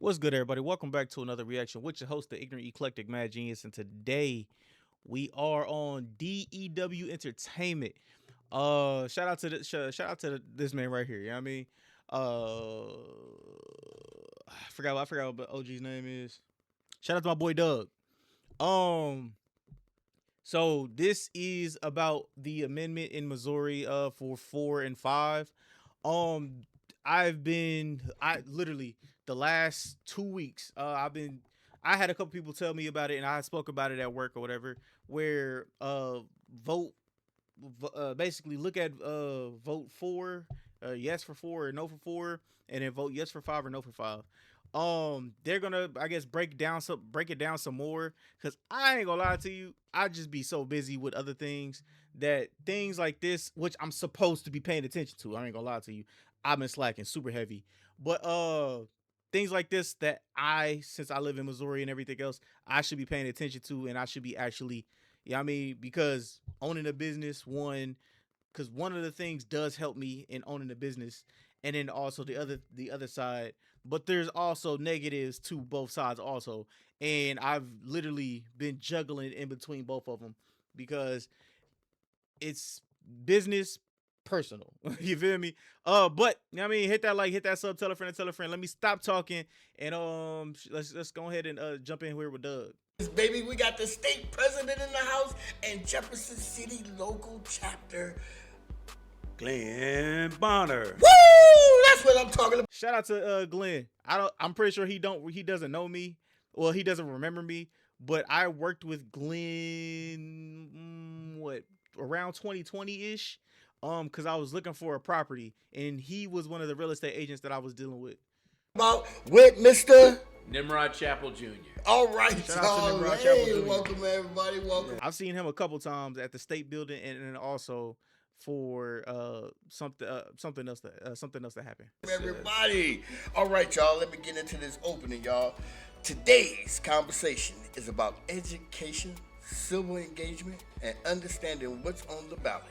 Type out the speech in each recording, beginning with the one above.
What's good, everybody? Welcome back to another reaction with your host, the ignorant eclectic mad genius, and today we are on DEW Entertainment. Shout out to this man right here. You know what I mean? I forgot what OG's name is. Shout out to my boy Doug. Um, so this is about the amendment in Missouri for 4 and 5. Um I literally the last 2 weeks I had a couple people tell me about it, and I spoke about it at work or whatever, where vote basically look at vote for yes for 4 or no for 4, and then vote yes for 5 or no for 5. They're gonna, I guess, break it down some more, because I ain't gonna lie to you, I just be so busy with other things that things like this, which I'm supposed to be paying attention to, I ain't gonna lie to you, I've been slacking super heavy. But things like this that since I live in Missouri and everything else, I should be paying attention to, and I should be actually, yeah, I mean, because owning a business, because one of the things does help me in owning a business, and then also the other side. But there's also negatives to both sides also, and I've literally been juggling in between both of them, because it's business, personal. You feel me? But I mean, hit that sub, tell a friend, and tell a friend. Let me stop talking, and let's go ahead and jump in here with Doug. Baby, we got the state president in the house and Jefferson City local chapter. Glenn Bonner. Woo! That's what I'm talking about. Shout out to Glenn. I'm pretty sure he doesn't know me. Well, he doesn't remember me, but I worked with Glenn, what, around 2020-ish, cuz I was looking for a property, and he was one of the real estate agents that I was dealing with. About with Mr. Nimrod Chapel Jr. All right, Shout out to y'all. Nimrod Chapel Hey, Jr. welcome everybody. Welcome. I've seen him a couple times at the state building, and also for something else that happened. Everybody. All right, y'all. Let me get into this opening, y'all. Today's conversation is about education, civil engagement, and understanding what's on the ballot.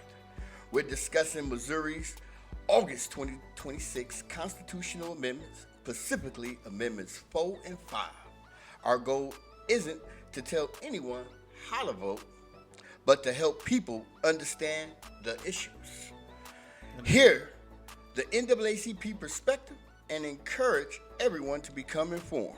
We're discussing Missouri's August 2026 constitutional amendments, specifically Amendments 4 and 5. Our goal isn't to tell anyone how to vote, but to help people understand the issues. Hear the NAACP perspective and encourage everyone to become informed.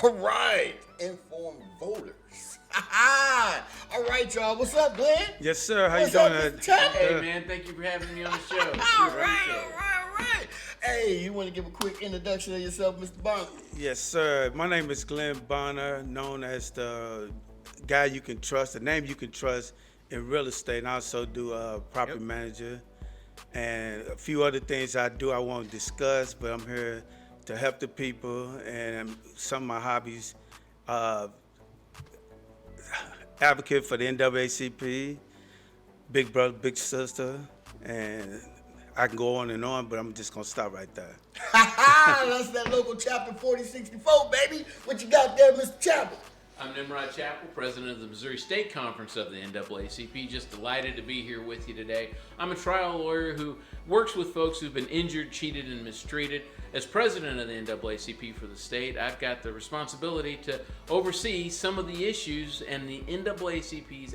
All right, informed voters. All right, y'all. What's up, Glenn? Yes, sir. How What's you up, doing? Mr. Chad? Hey, man, thank you for having me on the show. All right. Hey, you want to give a quick introduction of yourself, Mr. Bonner? Yes, sir. My name is Glenn Bonner, known as the guy you can trust, the name you can trust in real estate. And I also do property manager and a few other things I do I won't discuss, but I'm here to help the people, and some of my hobbies, advocate for the NAACP, big brother, big sister, and I can go on and on, but I'm just gonna stop right there. That's that local chapter 4064, baby. What you got there, Mr. Chapel? I'm Nimrod Chapel, president of the Missouri State Conference of the NAACP. Just delighted to be here with you today. I'm a trial lawyer who works with folks who've been injured, cheated, and mistreated. As president of the NAACP for the state, I've got the responsibility to oversee some of the issues and the NAACP's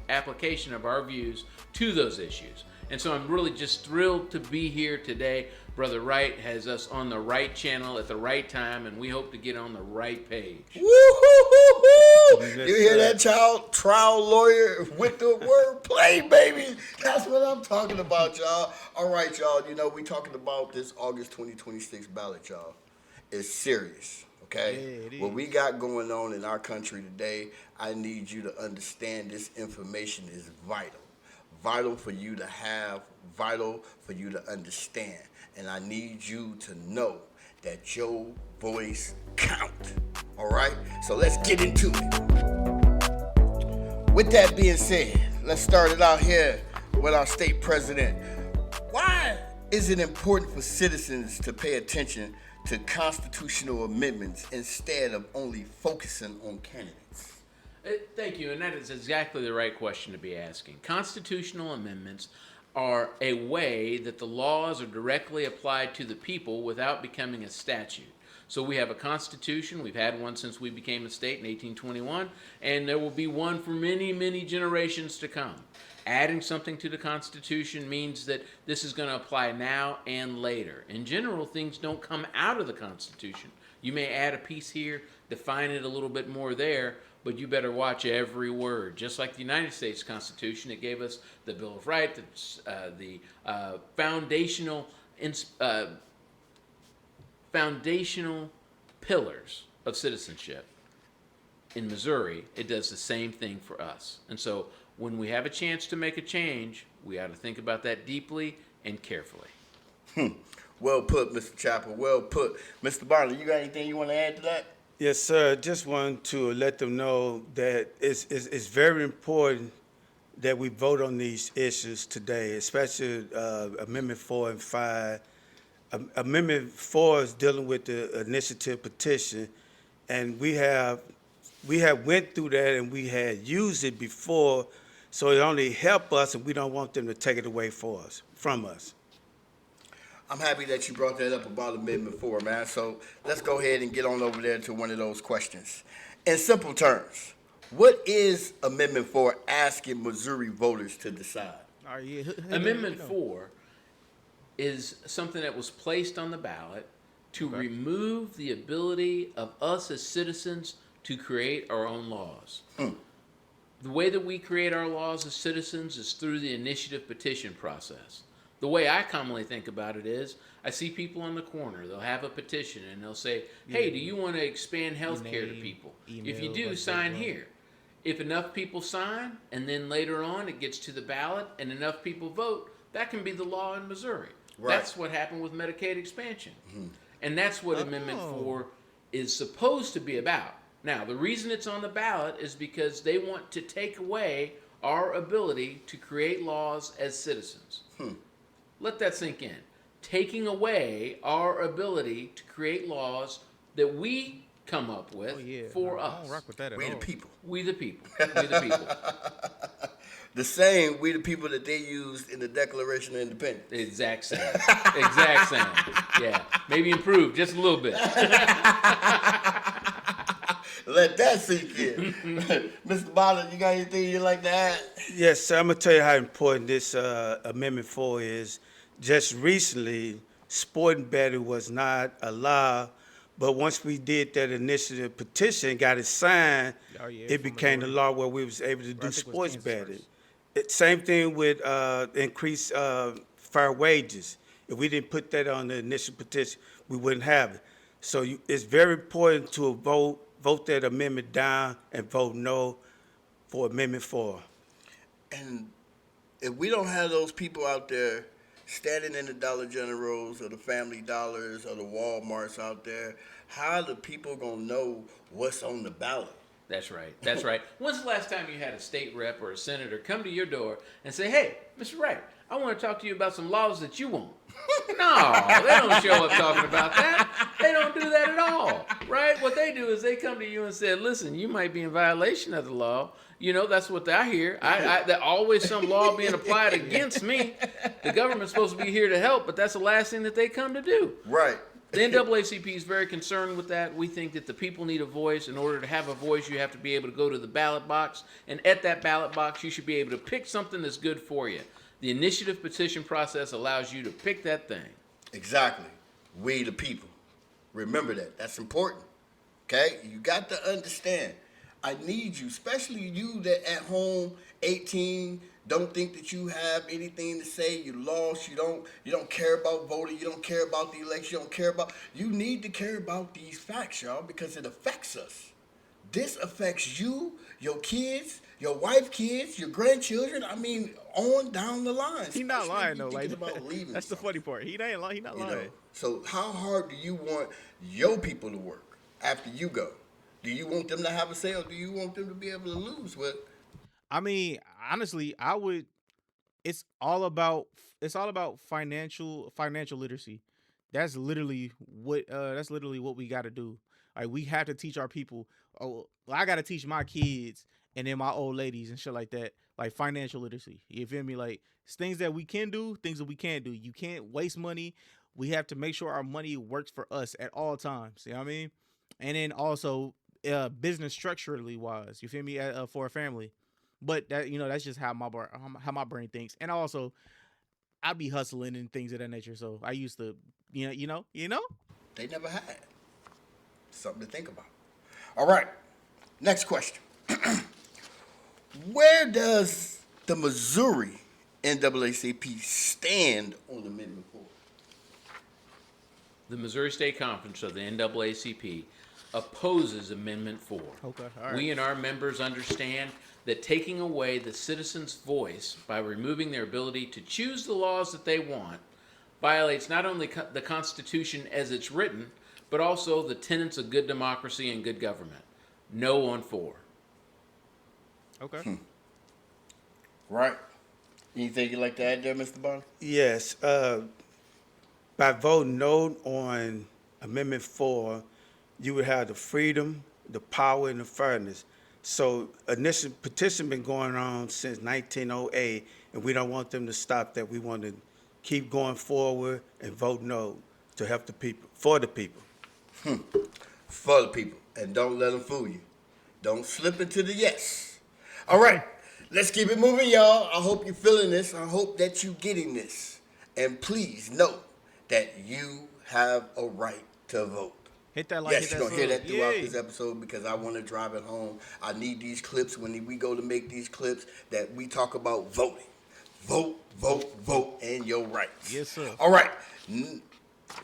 application of our views to those issues. And so I'm really just thrilled to be here today. Brother Wright has us on the right channel at the right time, and we hope to get on the right page. Woo-hoo-hoo-hoo! You hear that, child? Trial lawyer with the word play, baby. That's what I'm talking about, y'all. All right, y'all. You know, we talking about this August 2026 ballot, y'all. It's serious, okay? Yeah, it is. What we got going on in our country today, I need you to understand this information is vital. Vital for you to have, vital for you to understand. And I need you to know that your voice counts. All right? So let's get into it. With that being said, let's start it out here with our state president. Why is it important for citizens to pay attention to constitutional amendments instead of only focusing on candidates? Thank you, and that is exactly the right question to be asking. Constitutional amendments are a way that the laws are directly applied to the people without becoming a statute. So we have a constitution. We've had one since we became a state in 1821, and there will be one for many, many generations to come. Adding something to the Constitution means that this is going to apply now and later. In general, things don't come out of the Constitution. You may add a piece here, define it a little bit more there, but you better watch every word. Just like the United States Constitution, it gave us the Bill of Rights, the foundational pillars of citizenship. In Missouri, it does the same thing for us. And so when we have a chance to make a change, we ought to think about that deeply and carefully. Well put, Mr. Chappell. Well put. Mr. Bartley, you got anything you want to add to that? Yes, sir. Just want to let them know that it's very important that we vote on these issues today, especially Amendment 4 and 5. Amendment 4 is dealing with the initiative petition, and we have went through that and we had used it before, so it only help us, and we don't want them to take it away from us. I'm happy that you brought that up about Amendment 4, man. So let's go ahead and get on over there to one of those questions. In simple terms, what is Amendment 4 asking Missouri voters to decide? All right, yeah. Amendment 4 is something that was placed on the ballot to remove the ability of us as citizens to create our own laws. The way that we create our laws as citizens is through the initiative petition process. The way I commonly think about it is, I see people on the corner, they'll have a petition and they'll say, hey, do you want to expand health care to people? If you do, sign here. If enough people sign, and then later on it gets to the ballot and enough people vote, that can be the law in Missouri. Right. That's what happened with Medicaid expansion. And that's what Amendment 4 is supposed to be about. Now, the reason it's on the ballot is because they want to take away our ability to create laws as citizens. Let that sink in. Taking away our ability to create laws that we come up with for us. I don't rock with that at We all. the people. We the people. We the people. The same we the people that they used in the Declaration of Independence. Exact same. Exact same. Yeah. Maybe improved just a little bit. Let that sink in. Mr. Ballot, you got anything you'd like to add? Yes, sir. I'm going to tell you how important this Amendment 4 is. Just recently, sporting betting was not allowed, but once we did that initiative petition, got it signed, it became the law where we was able to do sports betting. Same thing with increased fair wages. If we didn't put that on the initial petition, we wouldn't have it. So it's very important to vote that amendment down and vote no for Amendment 4. And if we don't have those people out there standing in the Dollar Generals or the Family Dollars or the Walmarts out there, how are the people going to know what's on the ballot? That's right. That's right. When's the last time you had a state rep or a senator come to your door and say, hey, Mr. Wright, I want to talk to you about some laws that you want? No, they don't show up talking about that. They don't do that at all, right? What they do is they come to you and say, listen, you might be in violation of the law. You know, that's what I hear. There's always some law being applied against me. The government's supposed to be here to help, but that's the last thing that they come to do. Right. The NAACP is very concerned with that. We think that the people need a voice. In order to have a voice, you have to be able to go to the ballot box. And at that ballot box, you should be able to pick something that's good for you. The initiative petition process allows you to pick that thing. Exactly. We the people. Remember that. That's important. Okay? You got to understand. I need you, especially you that at home, 18, don't think that you have anything to say. You lost. You don't care about voting. You don't care about the election. You don't care about. You need to care about these facts, y'all, because it affects us. This affects you, your kids, your wife, kids, your grandchildren. I mean, on down the line. He not lying though. Like about leaving that's the funny part. He not lying. So how hard do you want your people to work after you go? Do you want them to have a say, or do you want them to be able to lose? Well, I mean, honestly, I would. It's all about financial literacy. That's literally what we got to do. Like, we have to teach our people. Oh, I got to teach my kids and then my old ladies and shit like that. Like, financial literacy. You feel me? Like, it's things that we can do, things that we can't do. You can't waste money we have to make sure our money works for us at all times. You know what I mean? And then also business structurally wise, you feel me? For a family. But that that's just how my brain thinks. And also I be hustling and things of that nature. So I used to you know. They never had. Something to think about. All right. Next question. Where does the Missouri NAACP stand on Amendment 4? The Missouri State Conference of the NAACP opposes Amendment 4. Okay, all right. We and our members understand that taking away the citizens' voice by removing their ability to choose the laws that they want violates not only the Constitution as it's written, but also the tenets of good democracy and good government. No on 4. Okay. Right. Anything you'd like to add there, Mr. Bond? Yes. By voting no on Amendment 4, you would have the freedom, the power, and the fairness. So initial petition been going on since 1908, and we don't want them to stop that. We want to keep going forward and vote no to help the people, for the people. For the people. And don't let them fool you. Don't slip into the yes. All right. Let's keep it moving, y'all. I hope you're feeling this. I hope that you're getting this. And please know that you have a right to vote. Hit that like. Yes, you're going to hear that throughout Yay. this episode because I want to drive it home. I need these clips when we go to make these clips that we talk about voting. Vote, vote, vote, and your rights. Yes, sir. All right.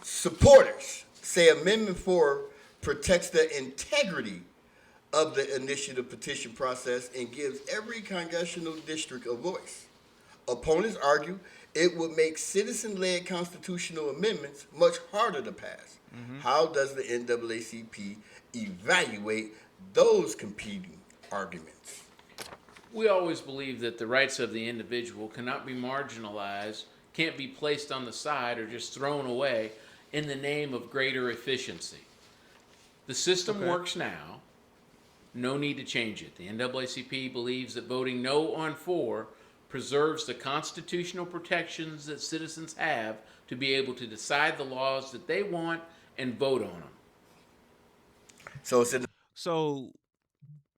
Supporters say Amendment 4 protects the integrity of the initiative petition process and gives every congressional district a voice. Opponents argue it would make citizen-led constitutional amendments much harder to pass. How does the NAACP evaluate those competing arguments? We always believe that the rights of the individual cannot be marginalized, can't be placed on the side or just thrown away in the name of greater efficiency. The system works now. No need to change it. The NAACP believes that voting no on 4 preserves the constitutional protections that citizens have to be able to decide the laws that they want and vote on them. So it's in So,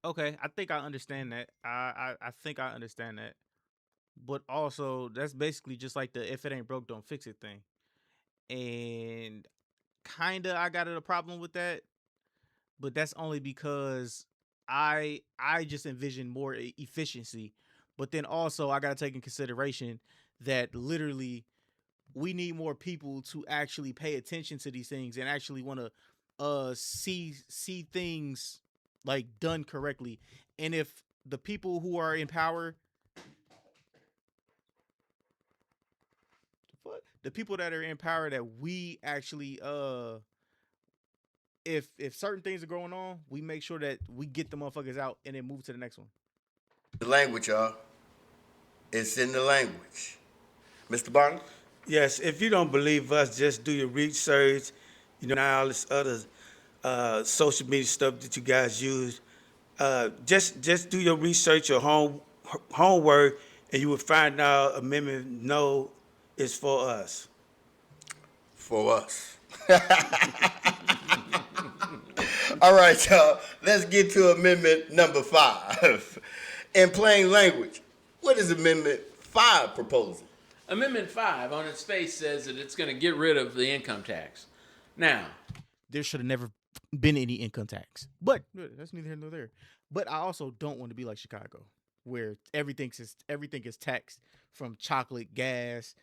okay, I think I understand that. I think I understand that. But also, that's basically just like the if it ain't broke, don't fix it thing. And kinda I got a problem with that, but that's only because I just envision more efficiency. But then also I gotta take in consideration that literally we need more people to actually pay attention to these things and actually want to see things like done correctly. And if the people who are in power, the people that are in power that we actually if certain things are going on, we make sure that we get the motherfuckers out and then move to the next one. the language, y'all. It's in the language. Mr. Barnes? Yes, if you don't believe us, just do your research. Now all this other social media stuff that you guys use. Just do your research, your homework, and you will find out Amendment No is for us. For us. All right, y'all. Let's get to Amendment number 5. In plain language, what is Amendment 5 proposing? Amendment 5 on its face says that it's going to get rid of the income tax. Now, There should have never been any income tax. But that's neither here nor there. But I also don't want to be like Chicago, where everything is taxed, from chocolate, gas,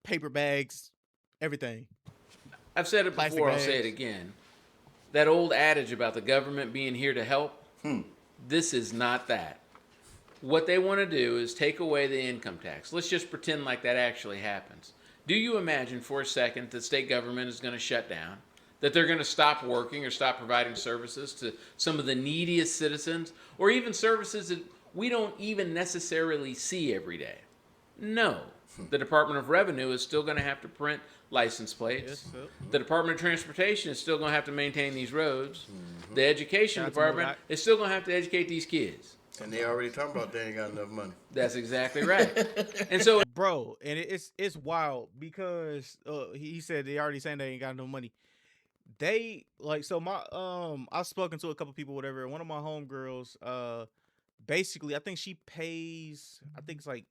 paper bags, everything. I've said it Plastic before, I'll say it bags. again. That old adage about the government being here to help, this is not that. What they want to do is take away the income tax. Let's just pretend like that actually happens. Do you imagine for a second that state government is going to shut down? That they're going to stop working or stop providing services to some of the neediest citizens, or even services that we don't even necessarily see every day? No. The Department of Revenue is still going to have to print license plates. Yes, sir. The Department of Transportation is still going to have to maintain these roads. The Education Shout out to Department MoDOT. is still going to have to educate these kids. And they already talking about they ain't got enough money. That's exactly right. And so bro, and it's wild because he said they already saying they ain't got no money. They like so my I've spoken to a couple people, whatever. And one of my homegirls, basically I think she pays, I think it's like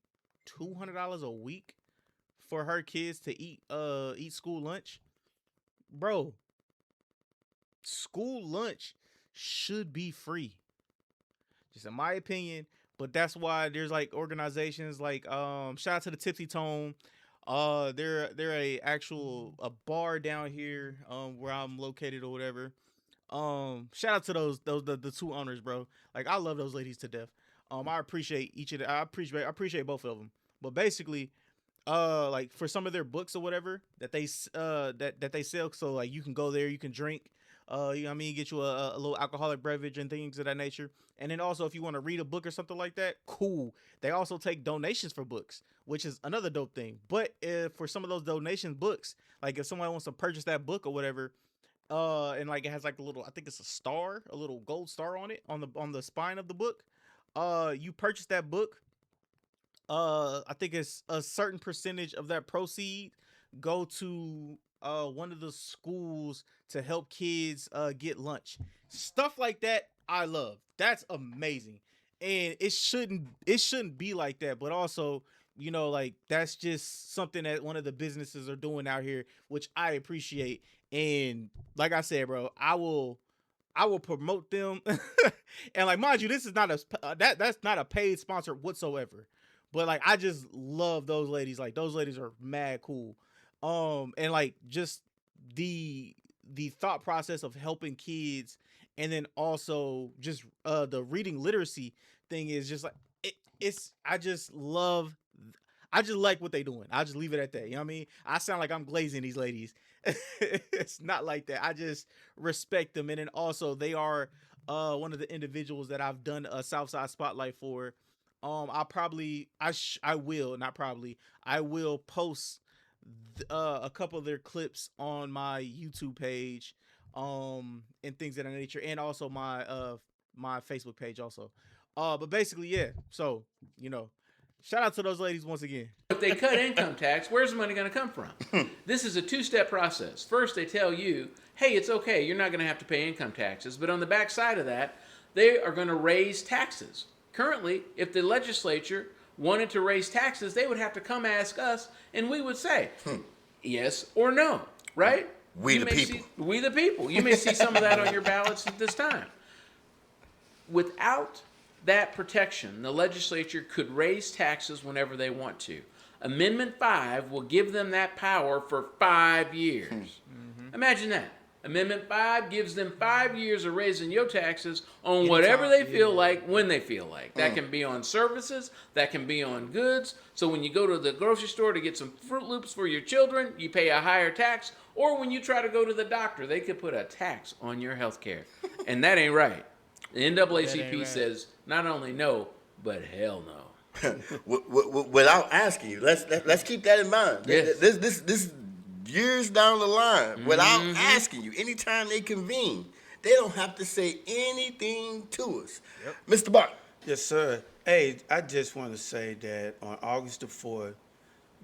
$200 a week for her kids to eat school lunch. Bro, school lunch should be free, just in my opinion. But that's why there's like organizations like shout out to the Tipsy Tone. They're a bar down here where I'm located or whatever. Shout out to the two owners, bro. Like I love those ladies to death. I appreciate I appreciate both of them. But basically, like for some of their books or whatever that they that they sell, so like you can go there, you can drink, you know what I mean, get you a little alcoholic beverage and things of that nature. And then also if you want to read a book or something like that, cool. They also take donations for books, which is another dope thing. But if for some of those donation books, like if someone wants to purchase that book or whatever, and like it has like a little, I think it's a little gold star on it on the spine of the book. You purchase that book. I think it's a certain percentage of that proceed go to one of the schools to help kids get lunch. Stuff like that I love. That's amazing. And it shouldn't be like that, but also, you know, like that's just something that one of the businesses are doing out here, which I appreciate. And like I said, bro, I will promote them. And like, mind you, this is not that's not a paid sponsor whatsoever. But like, I just love those ladies. Like those ladies are mad cool. And like just the thought process of helping kids, and then also just the reading literacy thing is just like I just like what they doing. I'll just leave it at that. You know what I mean? I sound like I'm glazing these ladies. It's not like that. I just respect them. And then also they are one of the individuals that I've done a Southside Spotlight for. I will post a couple of their clips on my YouTube page, and things of that nature, and also my Facebook page also. But basically, yeah. So, you know, shout out to those ladies once again. if they cut income tax, where's the money going to come from? This is a two-step process. First, they tell you, hey, it's okay, you're not going to have to pay income taxes. But on the back side of that, they are going to raise taxes. Currently, if the legislature wanted to raise taxes, they would have to come ask us, and we would say yes or no, right? We the people. We the people. You may see some of that on your ballots at this time. Without that protection, the legislature could raise taxes whenever they want to. Amendment 5 will give them that power for 5 years. Imagine that. Amendment 5 gives them 5 years of raising your taxes on whatever they feel like, when they feel like. That can be on services, that can be on goods. So when you go to the grocery store to get some Fruit Loops for your children, you pay a higher tax. Or when you try to go to the doctor, they could put a tax on your health care. And that ain't right. The NAACP says not only no, but hell no. Without asking you, let's keep that in mind. Yes. This years down the line, without asking you, anytime they convene, they don't have to say anything to us. Yep. Mr. Bart. Yes, sir. Hey, I just want to say that on August the 4th,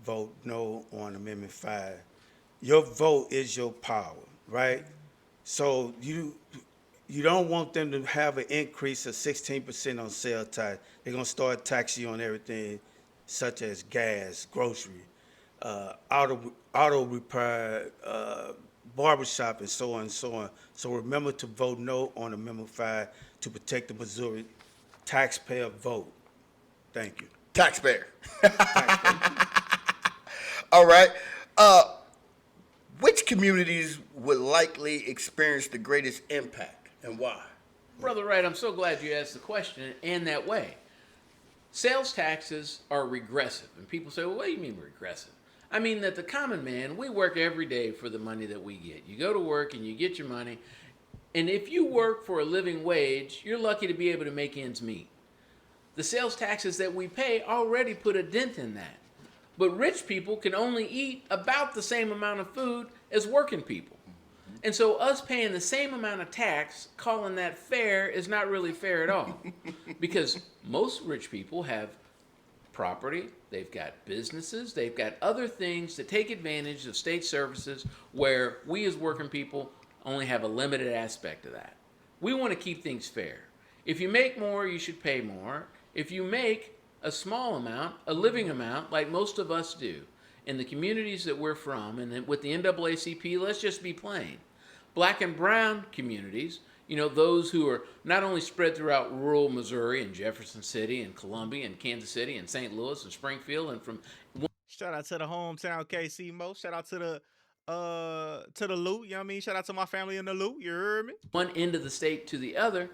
vote no on Amendment 5. Your vote is your power, right? So you don't want them to have an increase of 16% on sales tax. They're going to start taxing you on everything, such as gas, grocery, auto repair, barbershop, and so on and so on. So remember to vote no on Amendment 5 to protect the Missouri taxpayer vote. Thank you. Taxpayer. All right. Which communities would likely experience the greatest impact and why? Brother Wright, I'm so glad you asked the question in that way. Sales taxes are regressive. And people say, well, what do you mean regressive? I mean that the common man, we work every day for the money that we get. You go to work and you get your money. And if you work for a living wage, you're lucky to be able to make ends meet. The sales taxes that we pay already put a dent in that. But rich people can only eat about the same amount of food as working people. And so us paying the same amount of tax, calling that fair, is not really fair at all. Because most rich people have property, they've got businesses, they've got other things to take advantage of state services where we as working people only have a limited aspect of that. We want to keep things fair. If you make more, you should pay more. If you make a small amount, a living amount, like most of us do, in the communities that we're from, and with the NAACP, let's just be plain. Black and brown communities, those who are not only spread throughout rural Missouri and Jefferson City and Columbia and Kansas City and St. Louis and Springfield and from Shout out to the hometown KC Mo. Shout out to the Lou. You know what I mean? Shout out to my family in the Lou. You heard me? one end of the state to the other,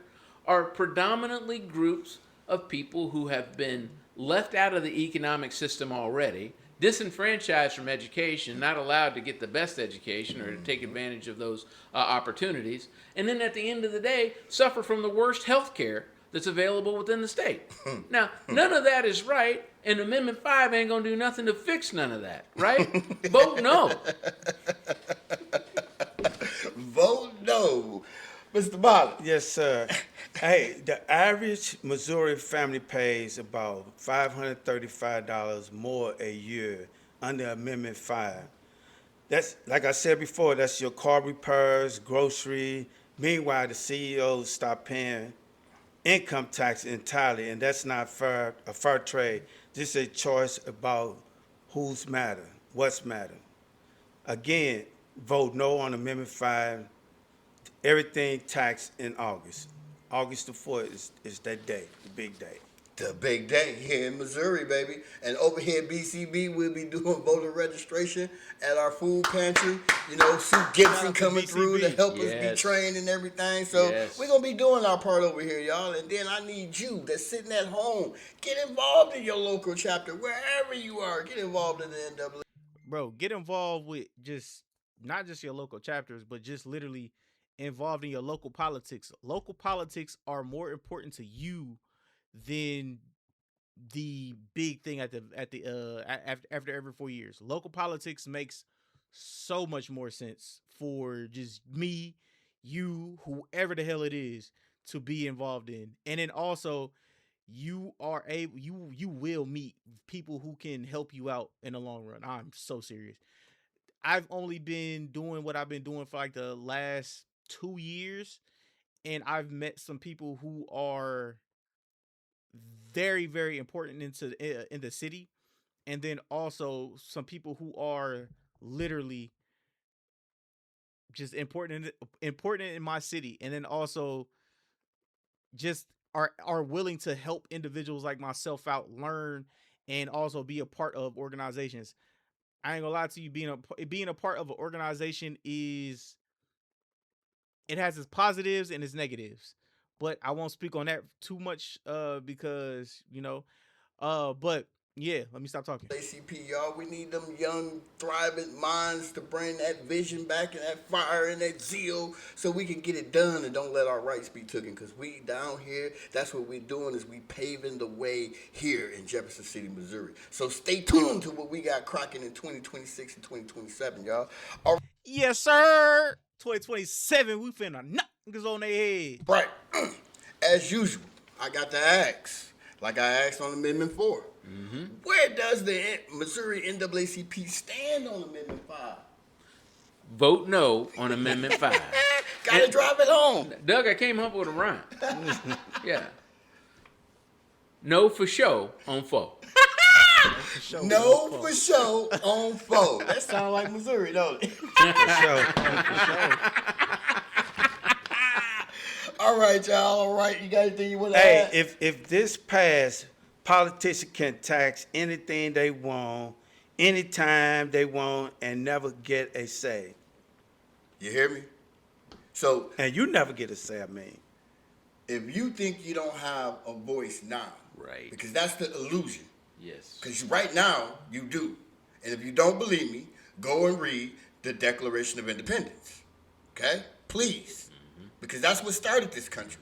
are predominantly groups of people who have been left out of the economic system already, disenfranchised from education, not allowed to get the best education or to take advantage of those opportunities, and then at the end of the day, suffer from the worst health care that's available within the state. Now, none of that is right, and Amendment 5 ain't going to do nothing to fix none of that, right? Vote no. Vote no. Mr. Ballot. Yes, sir. Hey, the average Missouri family pays about $535 more a year under Amendment 5. That's, like I said before, that's your car repairs, grocery. Meanwhile, the CEOs stop paying income tax entirely, and that's not fair, a fair trade. This is a choice about who's matter, what's matter. Again, vote no on Amendment 5. Everything taxed in August. August the 4th is that day, the big day. The big day here in Missouri, baby. And over here at BCB, we'll be doing voter registration at our food pantry. Sue Gibson coming through to help us be trained and everything. So we're going to be doing our part over here, y'all. And then I need you that's sitting at home. Get involved in your local chapter, wherever you are. Get involved in the NAA. Bro, get involved with not just your local chapters, but just literally involved in your local politics. Local politics are more important to you than the big thing after every 4 years. Local politics makes so much more sense for just me, you, whoever the hell it is to be involved in. And then also you will meet people who can help you out in the long run. I'm so serious. I've only been doing what I've been doing for like the last 2 years, and I've met some people who are very, very important in the city, and then also some people who are literally just important in my city, and then also just are willing to help individuals like myself out, learn, and also be a part of organizations. I ain't gonna lie to you, being a part of an organization it has its positives and its negatives, but I won't speak on that too much because but yeah, let me stop talking. ACP, y'all, we need them young, thriving minds to bring that vision back and that fire and that zeal so we can get it done and don't let our rights be taken. Because we down here, that's what we're doing, is we paving the way here in Jefferson City, Missouri. So stay tuned to what we got cracking in 2026 and 2027, y'all. All Yes, sir. 2027, we finna knock niggas on their head. right. As usual, I got to ask, like I asked on Amendment 4. Where does the Missouri NAACP stand on Amendment 5? Vote no on Amendment 5. Gotta drive it home. Doug, I came up with a rhyme. Yeah. No for show on foe. No for sure on foe. That sounds like Missouri, don't it? For sure. All right, y'all. All right. You got anything you want to Hey, add? if this passed, politicians can tax anything they want, anytime they want, and never get a say. You hear me? So And you never get a say, I mean. if you think you don't have a voice now, Right. because that's the illusion. Yes. Because right now, you do. And if you don't believe me, go and read the Declaration of Independence. Okay? Please. Because that's what started this country.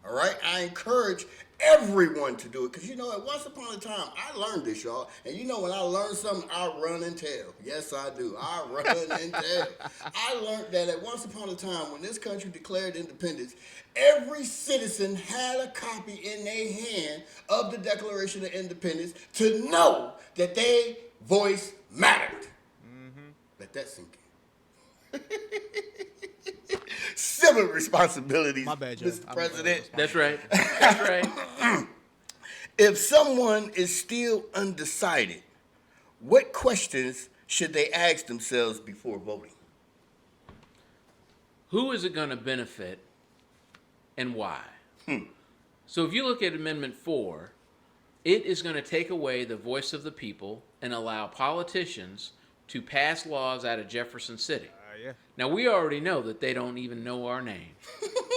All right, I encourage everyone to do it because at once upon a time I learned this, y'all. And when I learn something, I run and tell. Yes, I do. I run and tell. I learned that at once upon a time when this country declared independence, every citizen had a copy in their hand of the Declaration of Independence to know that their voice mattered. Let that sink in. Civic responsibilities, My bad, Joe. Mr. President. That's right. That's right. If someone is still undecided, what questions should they ask themselves before voting? Who is it going to benefit and why? So if you look at Amendment 4, it is going to take away the voice of the people and allow politicians to pass laws out of Jefferson City. Yeah. Now, we already know that they don't even know our name.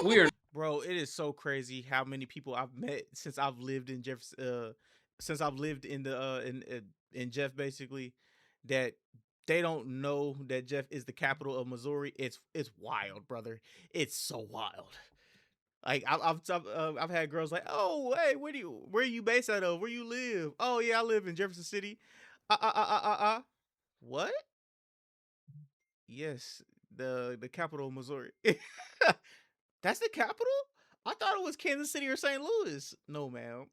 We are Bro, it is so crazy how many people I've met since I've lived in Jefferson, since I've lived in the in Jeff, basically, that they don't know that Jeff is the capital of Missouri. It's wild, brother. It's so wild. Like I've had girls like, oh hey, where you based out of? Where you live? Oh yeah, I live in Jefferson City. What? Yes, the capital of Missouri. That's the capital? I thought it was Kansas City or St. Louis. No, ma'am.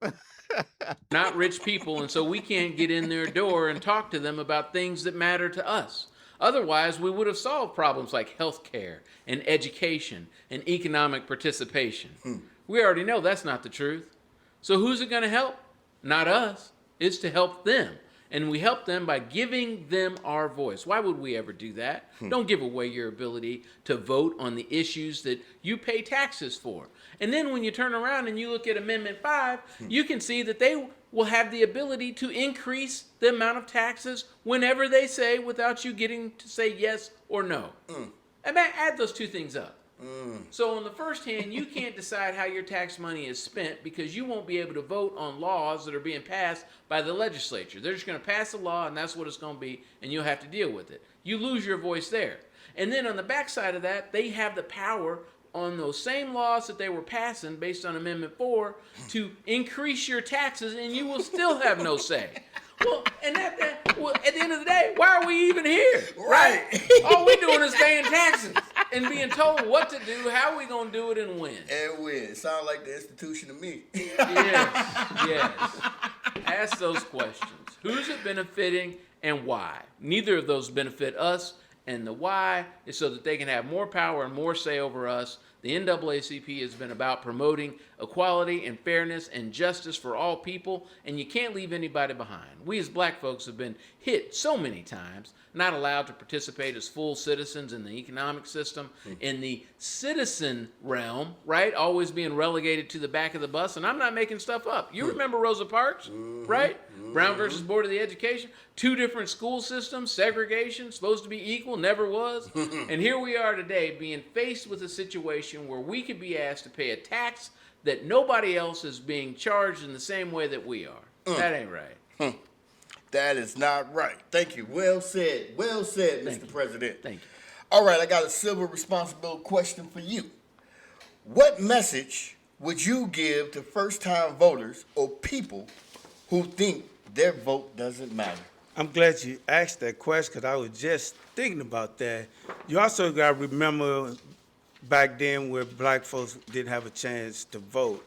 not rich people, and so we can't get in their door and talk to them about things that matter to us. Otherwise, we would have solved problems like health care and education and economic participation. We already know that's not the truth. So who's it going to help? Not us. It's to help them. And we help them by giving them our voice. Why would we ever do that? Don't give away your ability to vote on the issues that you pay taxes for. And then when you turn around and you look at Amendment 5, you can see that they will have the ability to increase the amount of taxes whenever they say without you getting to say yes or no. And add those two things up. So on the first hand, you can't decide how your tax money is spent because you won't be able to vote on laws that are being passed by the legislature. They're just going to pass a law and that's what it's going to be, and you'll have to deal with it. You lose your voice there. And then on the backside of that, they have the power on those same laws that they were passing based on Amendment 4 to increase your taxes, and you will still have no say. Well, and at the end of the day, why are we even here? Right. All we're doing is paying taxes and being told what to do, how we gonna do it, and when. And when. It sounds like the institution to me. Yes. Ask those questions. Who's it benefiting and why? Neither of those benefit us, and the why is so that they can have more power and more say over us. The NAACP has been about promoting equality and fairness and justice for all people, and you can't leave anybody behind. We as black folks have been hit so many times, not allowed to participate as full citizens in the economic system, in the citizen realm, right? Always being relegated to the back of the bus, and I'm not making stuff up. You remember Rosa Parks, right? Brown versus Board of the Education, 2 different school systems, segregation, supposed to be equal, never was. And here we are today being faced with a situation where we could be asked to pay a tax that nobody else is being charged in the same way that we are. That ain't right. That is not right. Thank you. Well said. Well said, Mr. President. Thank you. All right, I got a civil responsibility question for you. What message would you give to first-time voters or people who think their vote doesn't matter? I'm glad you asked that question because I was just thinking about that. You also got to remember back then where black folks didn't have a chance to vote.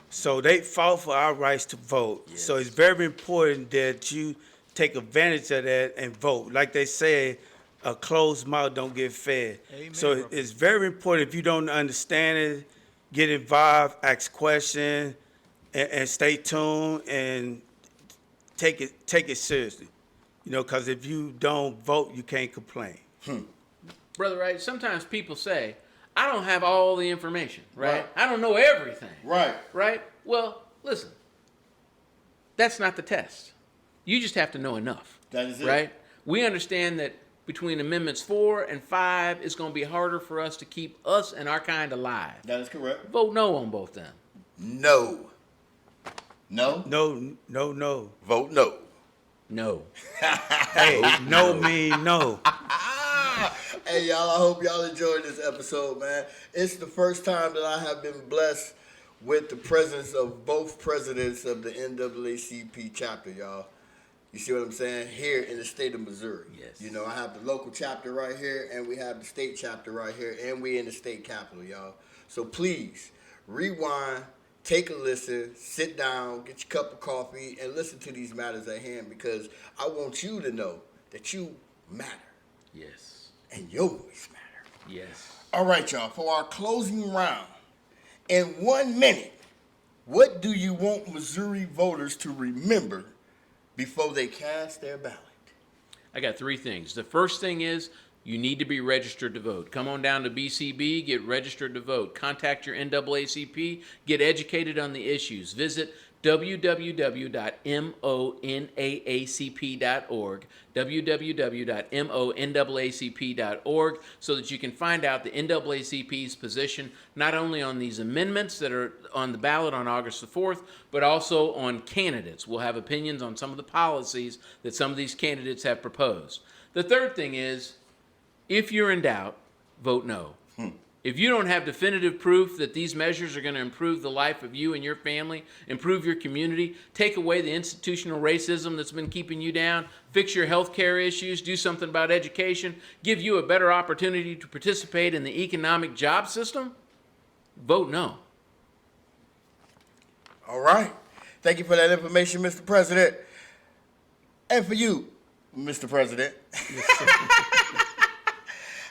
So they fought for our rights to vote. Yes. So it's very important that you take advantage of that and vote. Like they say, a closed mouth don't get fed. Amen, So bro. it's very important if you don't understand it, get involved, ask questions, and stay tuned and take it seriously. Because if you don't vote, you can't complain. Brother, right? Sometimes people say, I don't have all the information, right? Right. I don't know everything. Right. Right? Well, listen, that's not the test. You just have to know enough. That is it. Right? We understand that between Amendments 4 and 5, it's going to be harder for us to keep us and our kind alive. That is correct. Vote no on both them. No. No? No. Vote no. No. Hey, no mean no. Hey, y'all, I hope y'all enjoyed this episode, man. It's the first time that I have been blessed with the presence of both presidents of the NAACP chapter, y'all. You see what I'm saying? Here in the state of Missouri. Yes. You know, I have the local chapter right here, and we have the state chapter right here, and we in the state capitol, y'all. So please, rewind, take a listen, sit down, get your cup of coffee, and listen to these matters at hand, because I want you to know that you matter. Yes. And your voice matter. Yes. All right, y'all. For our closing round, in 1 minute, what do you want Missouri voters to remember before they cast their ballot? I got 3 things. The first thing is you need to be registered to vote. Come on down to BCB, get registered to vote. Contact your NAACP, get educated on the issues. Visit www.monaacp.org, www.monaacp.org, so that you can find out the NAACP's position not only on these amendments that are on the ballot on August the 4th, but also on candidates. We'll have opinions on some of the policies that some of these candidates have proposed. The third thing is, if you're in doubt, vote no. If you don't have definitive proof that these measures are going to improve the life of you and your family, improve your community, take away the institutional racism that's been keeping you down, fix your health care issues, do something about education, give you a better opportunity to participate in the economic job system, vote no. All right. Thank you for that information, Mr. President. And for you, Mr. President.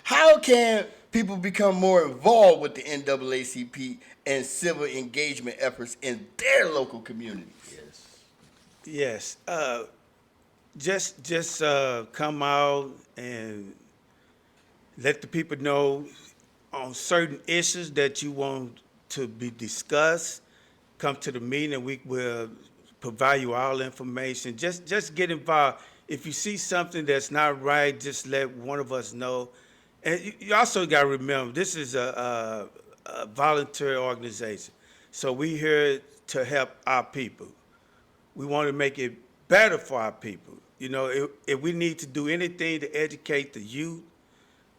How can people become more involved with the NAACP and civil engagement efforts in their local communities? Yes. Just come out and let the people know on certain issues that you want to be discussed. Come to the meeting and we will provide you all information. Just get involved. If you see something that's not right, just let one of us know. And you also got to remember, this is a voluntary organization. So we're here to help our people. We want to make it better for our people. You know, if we need to do anything to educate the youth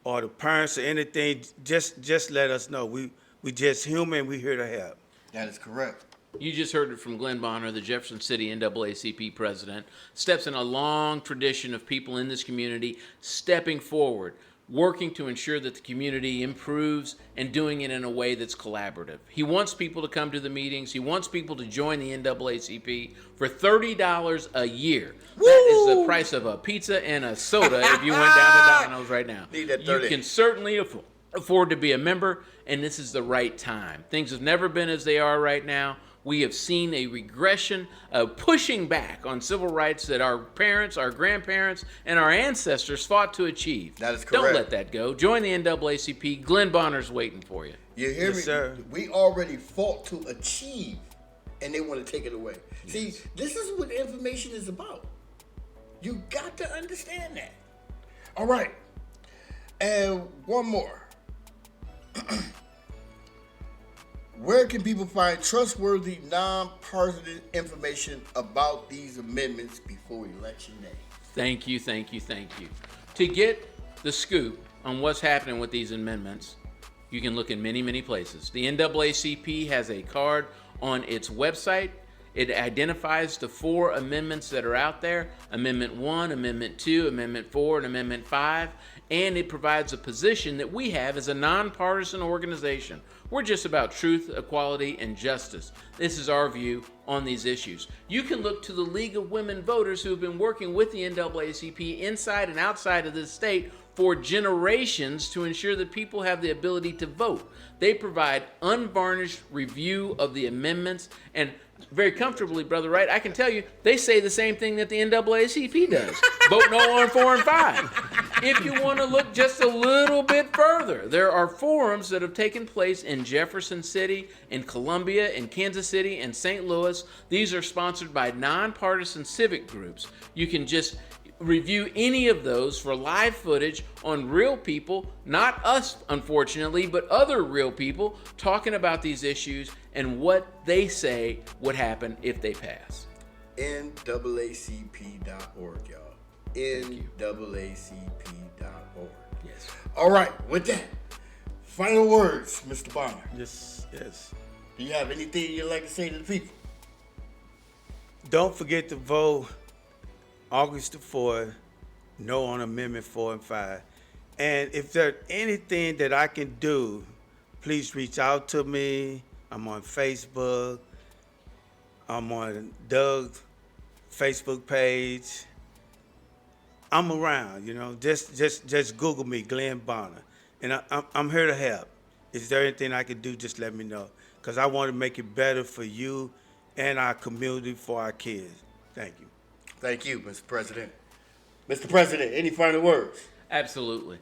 or the parents or anything, just let us know. We just human, we're here to help. That is correct. You just heard it from Glenn Bonner, the Jefferson City NAACP president. Steps in a long tradition of people in this community stepping forward, working to ensure that the community improves and doing it in a way that's collaborative. He wants people to come to the meetings. He wants people to join the NAACP for $30 a year. Woo! That is the price of a pizza and a soda if you went down to Domino's right now. Need that You 30. can certainly afford to be a member, and this is the right time. Things have never been as they are right now. We have seen a regression, pushing back on civil rights that our parents, our grandparents, and our ancestors fought to achieve. That is Don't correct. let that go. Join the NAACP. Glenn Bonner's waiting for you. You hear Yes, me? sir. We already fought to achieve, and they want to take it away. See, this is what information is about. You got to understand that. All right. And one more. Where can people find trustworthy, nonpartisan information about these amendments before Election Day? Thank you, thank you, thank you. To get the scoop on what's happening with these amendments, you can look in many, many places. The NAACP has a card on its website. It identifies the 4 amendments that are out there: Amendment 1, Amendment 2, Amendment 4, and Amendment 5. And it provides a position that we have as a nonpartisan organization. We're just about truth, equality, and justice. This is our view on these issues. You can look to the League of Women Voters, who have been working with the NAACP inside and outside of this state for generations to ensure that people have the ability to vote. They provide unvarnished review of the amendments, and very comfortably, Brother Wright, I can tell you, they say the same thing that the NAACP does. Vote no on 4 and 5. If you want to look just a little bit further, there are forums that have taken place in Jefferson City, in Columbia, in Kansas City, and St. Louis. These are sponsored by nonpartisan civic groups. You can just review any of those for live footage on real people, not us, unfortunately, but other real people talking about these issues and what they say would happen if they pass. NAACP.org, y'all. NAACP.org. Yes. All right, with that, final words, Mr. Bonner. Yes. Do you have anything you'd like to say to the people? Don't forget to vote August the 4th, no on Amendment 4 and 5. And if there's anything that I can do, please reach out to me. I'm on Facebook. I'm on Doug's Facebook page. I'm around, Just Google me, Glenn Bonner, and I'm here to help. Is there anything I can do? Just let me know, because I want to make it better for you and our community, for our kids. Thank you. Thank you, Mr. President. Mr. President, any final words? Absolutely.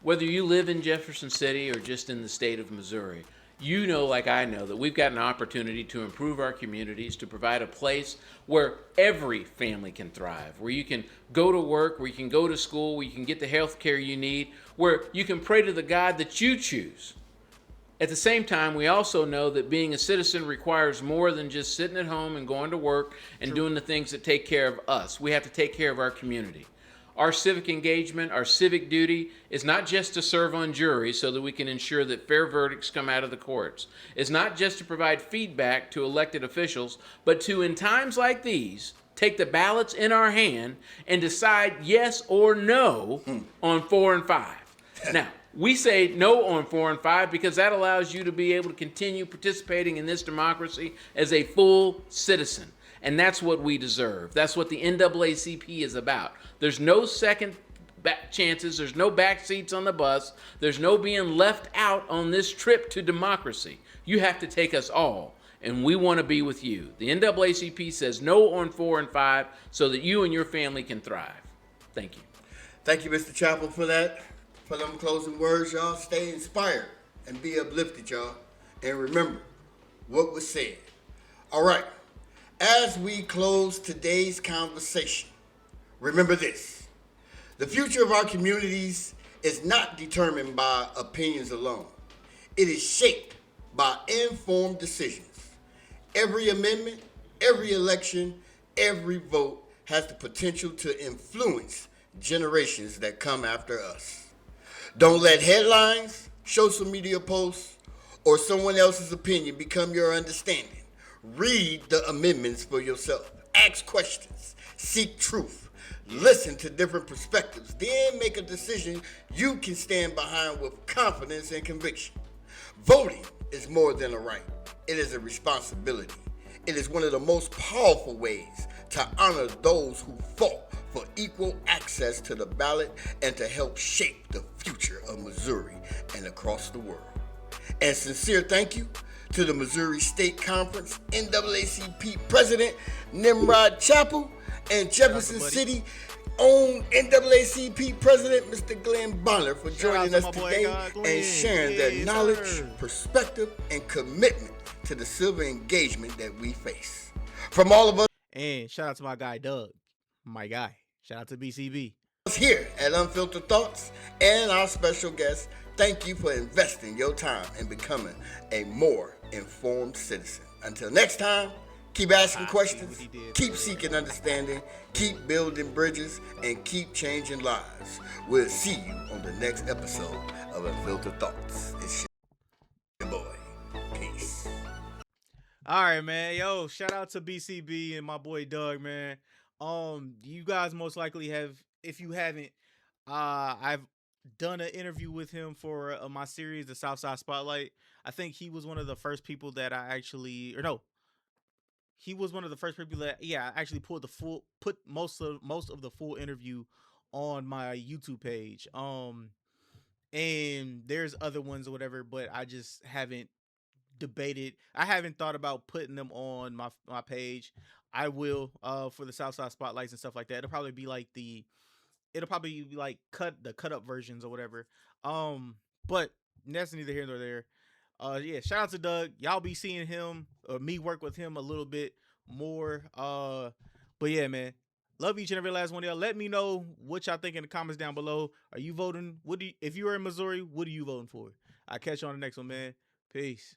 Whether you live in Jefferson City or just in the state of Missouri, you know, like I know, that we've got an opportunity to improve our communities, to provide a place where every family can thrive, where you can go to work, where you can go to school, where you can get the health care you need, where you can pray to the God that you choose. At the same time, we also know that being a citizen requires more than just sitting at home and going to work and doing the things that take care of us. We have to take care of our community. Our civic engagement, our civic duty is not just to serve on juries so that we can ensure that fair verdicts come out of the courts. It's not just to provide feedback to elected officials, but to, in times like these, take the ballots in our hand and decide yes or no on 4 and 5. Now, we say no on 4 and 5 because that allows you to be able to continue participating in this democracy as a full citizen. And that's what we deserve. That's what the NAACP is about. There's no second back chances. There's no back seats on the bus. There's no being left out on this trip to democracy. You have to take us all, and we want to be with you. The NAACP says no on 4 and 5 so that you and your family can thrive. Thank you. Thank you, Mr. Chappell, for that. For them closing words, y'all. Stay inspired and be uplifted, y'all. And remember what was said. All right. As we close today's conversation, remember this. The future of our communities is not determined by opinions alone. It is shaped by informed decisions. Every amendment, every election, every vote has the potential to influence generations that come after us. Don't let headlines, social media posts, or someone else's opinion become your understanding. Read the amendments for yourself. Ask questions. Seek truth. Listen to different perspectives. Then make a decision you can stand behind with confidence and conviction. Voting is more than a right. It is a responsibility. It is one of the most powerful ways to honor those who fought for equal access to the ballot and to help shape the future of Missouri and across the world. And sincere thank you to the Missouri State Conference NAACP President Nimrod Chappell and Jefferson City own NAACP President Mr. Glenn Bonner for joining us today and sharing their knowledge, perspective, and commitment to the civil engagement that we face. From all of us, And shout out to my guy Doug, my guy. Shout out to BCB. Here at Unfiltered Thoughts and our special guest, thank you for investing your time and becoming a more informed citizen. Until next time, keep asking questions, keep seeking understanding, keep building bridges, and keep changing lives. We'll see you on the next episode of Unfiltered Thoughts. It's your boy. Peace. All right, man. Yo, shout out to BCB and my boy Doug, man. You guys most likely have, if you haven't, I've done an interview with him for my series, the Southside Spotlight. I think he was one of the first people that I actually, or no, he was one of the first people that, I actually put most of the full interview on my YouTube page. And there's other ones or whatever, but I just haven't debated. I haven't thought about putting them on my page. I will for the Southside Spotlights and stuff like that. It'll probably be like cut up versions or whatever. But that's neither here nor there. Shout out to Doug. Y'all be seeing him or me work with him a little bit more. But yeah, man. Love each and every last one of y'all. Let me know what y'all think in the comments down below. Are you voting? If you are in Missouri, what are you voting for? I'll catch you on the next one, man. Peace.